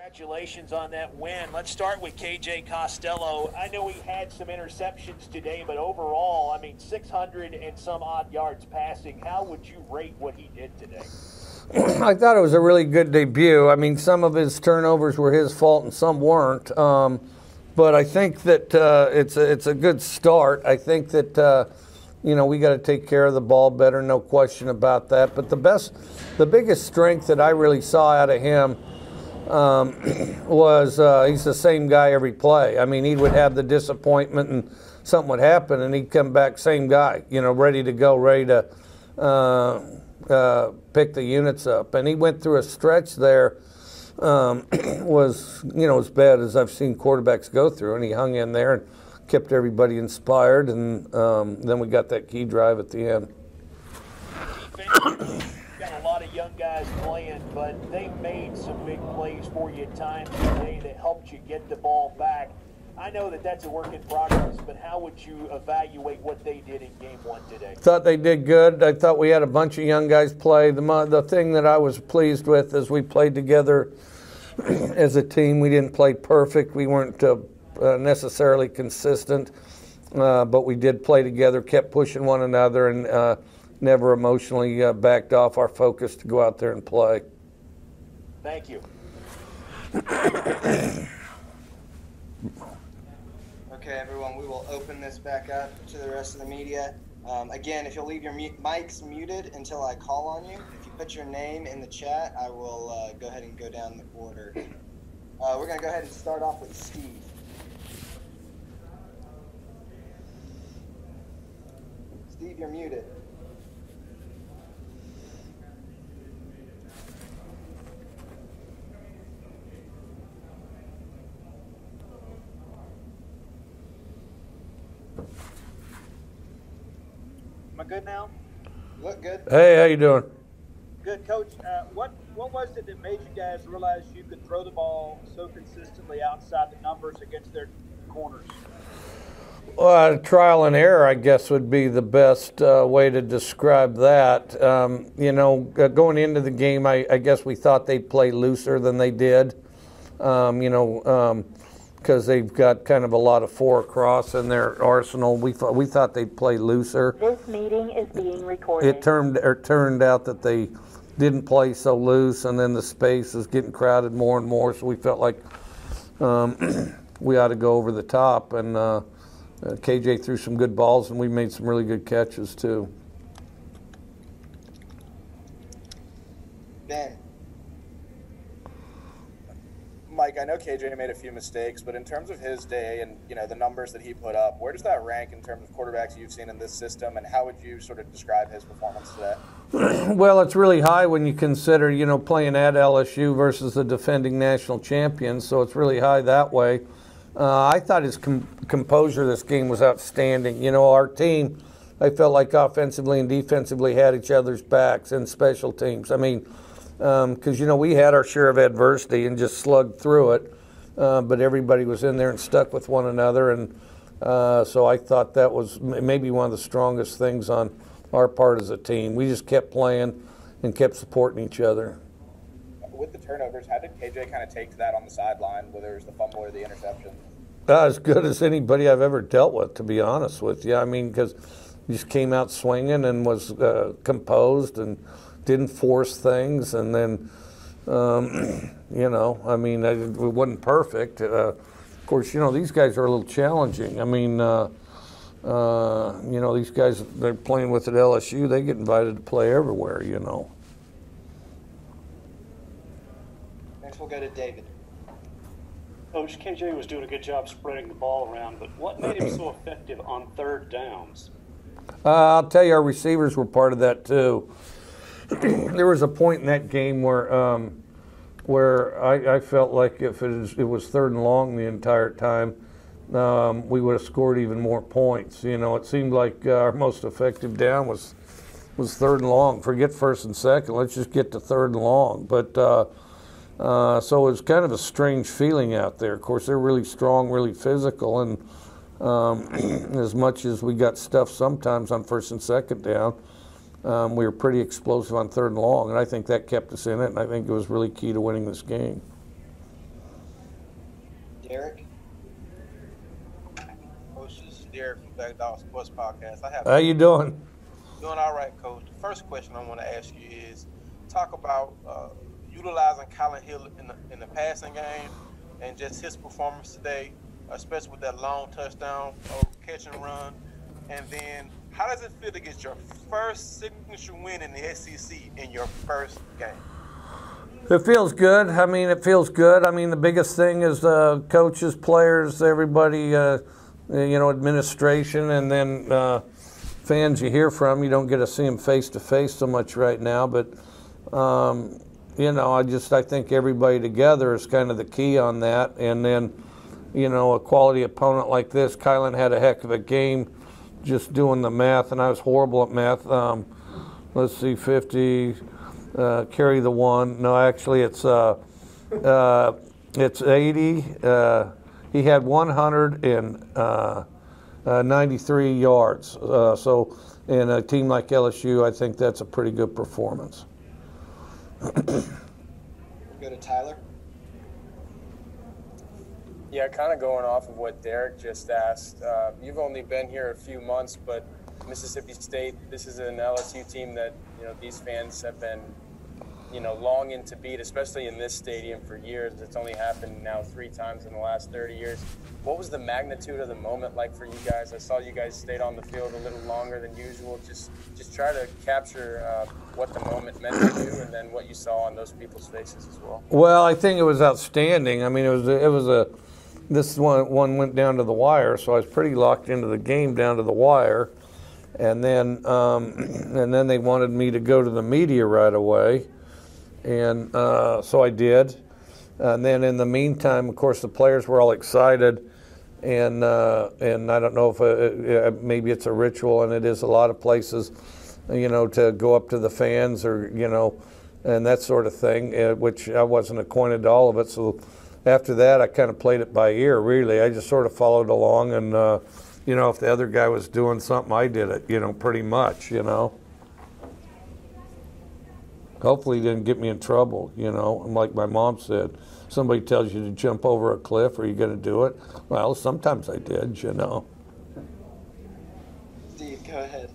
Congratulations on that win. Let's start with KJ Costello. I know he had some interceptions today, but overall, I mean, 600 and some odd yards passing. How would you rate what he did today? I thought it was a really good debut. I mean, some of his turnovers were his fault and some weren't. But I think that it's a good start. I think that, we got to take care of the ball better, no question about that. But the biggest strength that I really saw out of him was he's the same guy every play. I mean, he would have the disappointment and something would happen, and he'd come back, same guy, ready to go, ready to pick the units up. And he went through a stretch there was, as bad as I've seen quarterbacks go through, and he hung in there and kept everybody inspired, and then we got that key drive at the end. Got a lot of young guys playing, but they made some big plays for you at times today that helped you get the ball back. I know that that's a work in progress, but how would you evaluate what they did in game one today? Thought they did good. I thought we had a bunch of young guys play. The thing that I was pleased with is we played together as a team. We didn't play perfect. We weren't necessarily consistent, but we did play together, kept pushing one another, and never emotionally backed off our focus to go out there and play. Thank you. Okay, everyone, we will open this back up to the rest of the media. Again, if you'll leave your mics muted until I call on you. If you put your name in the chat, I will go ahead and go down the order. We're going to go ahead and start off with Steve. Steve, you're muted. Am I good now? Look good. Hey, how you doing? Good, Coach. What was it that made you guys realize you could throw the ball so consistently outside the numbers against their corners? Well, trial and error, I guess, would be the best way to describe that. Going into the game, I guess we thought they'd play looser than they did. Because they've got kind of a lot of four across in their arsenal. We thought they'd play looser. This meeting is being recorded. It turned out that they didn't play so loose, and then the space is getting crowded more and more. So we felt like we ought to go over the top. And KJ threw some good balls, and we made some really good catches too. Ben. Mike, I know KJ made a few mistakes, but in terms of his day and the numbers that he put up, where does that rank in terms of quarterbacks you've seen in this system, and how would you sort of describe his performance today? Well, it's really high when you consider playing at LSU versus the defending national champions, so it's really high that way. I thought his composure this game was outstanding. Our team, I felt like offensively and defensively had each other's backs and special teams. I mean, because we had our share of adversity and just slugged through it, but everybody was in there and stuck with one another, and so I thought that was maybe one of the strongest things on our part as a team. We just kept playing and kept supporting each other. With the turnovers, how did KJ kind of take to that on the sideline, whether it was the fumble or the interception? As good as anybody I've ever dealt with, to be honest with you. I mean, because he just came out swinging and was composed and didn't force things, and then, I mean, it wasn't perfect. Of course, these guys are a little challenging. I mean, these guys they're playing with at LSU, they get invited to play everywhere, Next we'll go to David. Coach, KJ was doing a good job spreading the ball around, but what made him so effective on third downs? I'll tell you, our receivers were part of that too. There was a point in that game where I felt like if it was third and long the entire time, we would have scored even more points. It seemed like our most effective down was third and long. Forget first and second. Let's just get to third and long. But so it was kind of a strange feeling out there. Of course, they're really strong, really physical, and as much as we got stuff sometimes on first and second down, we were pretty explosive on third and long, and I think that kept us in it, and I think it was really key to winning this game. Dog Sports Podcast. How you doing? Doing all right, Coach. The first question I want to ask you is talk about utilizing Colin Hill in the passing game and just his performance today, especially with that long touchdown catch and run. And then how does it feel to get your first signature win in the SEC in your first game? It feels good. I mean, it feels good. I mean, the biggest thing is coaches, players, everybody, administration, and then fans you hear from. You don't get to see them face to face so much right now, but I think everybody together is kind of the key on that. And then, a quality opponent like this, Kylan had a heck of a game. Just doing the math, and I was horrible at math. Let's see, 50. Carry the one. No, actually, it's 80. He had 193 yards. So, in a team like LSU, I think that's a pretty good performance. Go to Tyler. Yeah, kind of going off of what Derek just asked. You've only been here a few months, but Mississippi State, this is an LSU team that, these fans have been, longing to beat, especially in this stadium for years. It's only happened now 3 times in the last 30 years. What was the magnitude of the moment like for you guys? I saw you guys stayed on the field a little longer than usual. Just try to capture what the moment meant to you, and then what you saw on those people's faces as well. Well, I think it was outstanding. I mean, this one went down to the wire, so I was pretty locked into the game down to the wire, and then they wanted me to go to the media right away, and so I did. And then in the meantime, of course, the players were all excited, and I don't know if maybe it's a ritual, and it is a lot of places, to go up to the fans or and that sort of thing, which I wasn't acquainted to all of it, so. After that, I kind of played it by ear, really. I just sort of followed along, and, if the other guy was doing something, I did it, pretty much, Hopefully he didn't get me in trouble, And like my mom said, somebody tells you to jump over a cliff, are you going to do it? Well, sometimes I did, Steve, go ahead.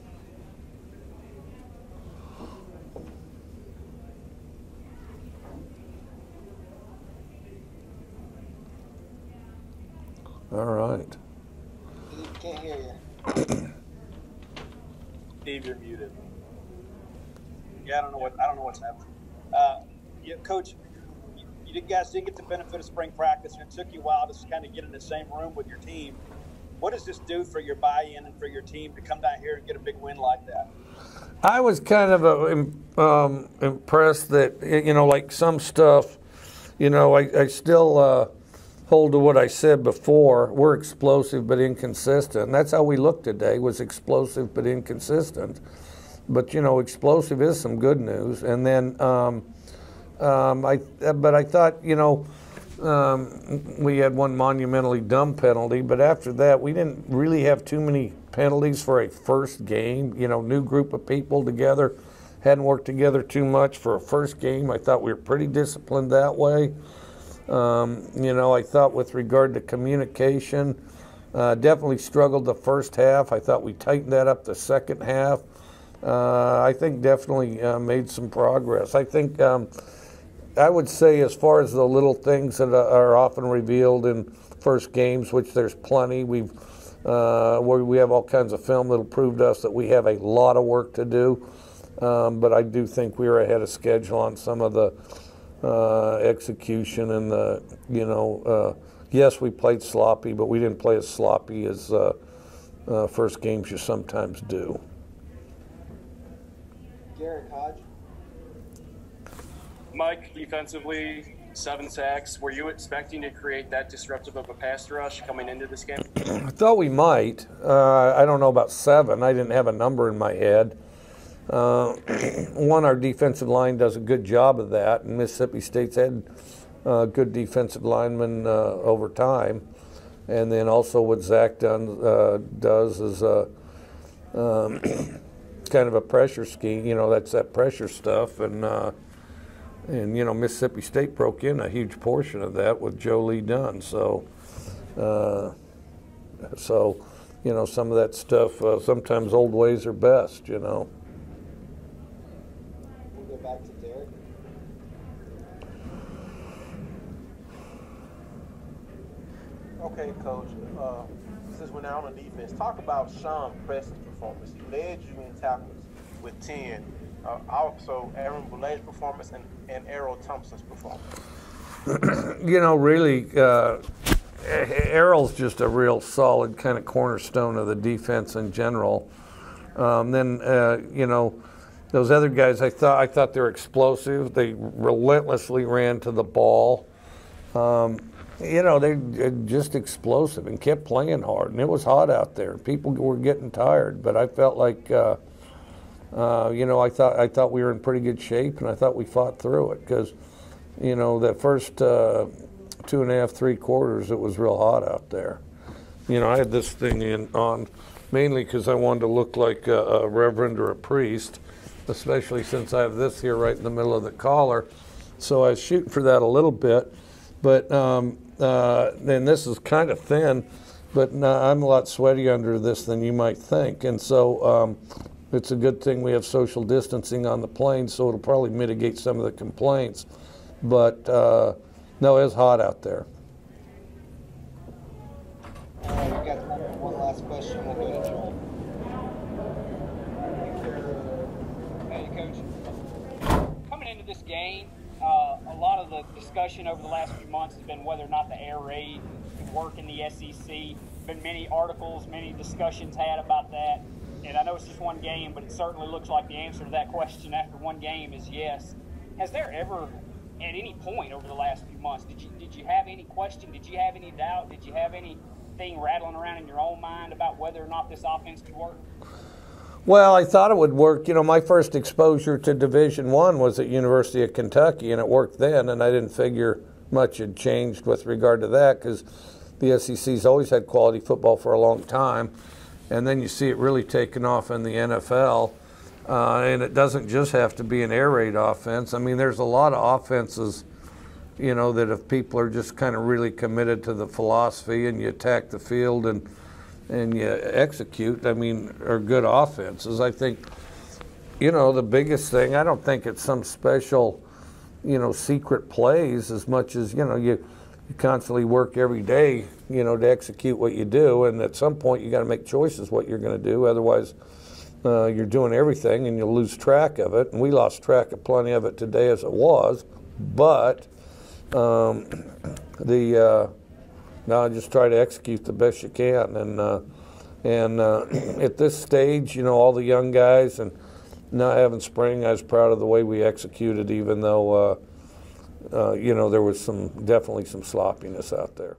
All right. Can't hear you. Steve, you're muted. Yeah, I don't know what's happening. Coach, you guys didn't get the benefit of spring practice, and it took you a while to kind of get in the same room with your team. What does this do for your buy-in and for your team to come down here and get a big win like that? I was kind of impressed that, like some stuff, I still hold to what I said before. We're explosive but inconsistent. And that's how we looked today, was explosive but inconsistent. But, explosive is some good news. And then I thought, we had one monumentally dumb penalty, but after that, we didn't really have too many penalties for a first game. New group of people together, hadn't worked together too much for a first game. I thought we were pretty disciplined that way. I thought with regard to communication, definitely struggled the first half. I thought we tightened that up the second half. I think definitely made some progress. I think I would say, as far as the little things that are often revealed in first games, which there's plenty, we have all kinds of film that'll prove to us that we have a lot of work to do. But I do think we were ahead of schedule on some of the execution and yes, we played sloppy, but we didn't play as sloppy as first games you sometimes do. Garrett Hodge. Mike, defensively, 7 sacks. Were you expecting to create that disruptive of a pass rush coming into this game? I thought we might. I don't know about 7. I didn't have a number in my head. Our defensive line does a good job of that, and Mississippi State's had good defensive linemen over time. And then also what Zach does is kind of a pressure scheme. That's that pressure stuff, and Mississippi State broke in a huge portion of that with Joe Lee Dunn. So you know, some of that stuff. Sometimes old ways are best, you know. We'll go back to Derek. Okay, Coach. Since we're now on the defense, talk about Sean Preston's performance. He led you in tackles with 10. Also, Aaron Boulet's performance and Errol Thompson's performance. You know, really, Errol's just a real solid kind of cornerstone of the defense in general. Then, you know, those other guys, I thought they were explosive. They relentlessly ran to the ball. You know, they just explosive and kept playing hard. And it was hot out there. People were getting tired, but I felt like, you know, I thought we were in pretty good shape, and I thought we fought through it because, you know, that first 2.5, 3 quarters, it was real hot out there. You know, I had this thing on mainly because I wanted to look like a reverend or a priest, especially since I have this here right in the middle of the collar. So I was shooting for that a little bit, but then this is kind of thin, but I'm a lot sweaty under this than you might think. And so it's a good thing we have social distancing on the plane, so it'll probably mitigate some of the complaints. But no, it's hot out there. We've got time for one last question. We'll go to Joel. Hey, Coach. Coming into this game, a lot of the discussion over the last few months has been whether or not the air raid could work in the SEC. Been many articles, many discussions had about that. And I know it's just one game, but it certainly looks like the answer to that question after one game is yes. Has there ever, at any point over the last few months, did you have any question? Did you have any doubt? Did you have anything rattling around in your own mind about whether or not this offense could work? Well, I thought it would work. You know, my first exposure to Division I was at University of Kentucky, and it worked then, and I didn't figure much had changed with regard to that because the SEC's always had quality football for a long time, and then you see it really taking off in the NFL, and it doesn't just have to be an air raid offense. I mean, there's a lot of offenses, you know, that if people are just kind of really committed to the philosophy and you attack the field and you execute, I mean, are good offenses. I think, you know, the biggest thing, I don't think it's some special, you know, secret plays as much as, you know, you constantly work every day, you know, to execute what you do, and at some point you got to make choices what you're going to do. Otherwise, you're doing everything and you'll lose track of it. And we lost track of plenty of it today as it was, but now just try to execute the best you can. And at this stage, you know, all the young guys and not having spring, I was proud of the way we executed, even though, you know, there was definitely some sloppiness out there.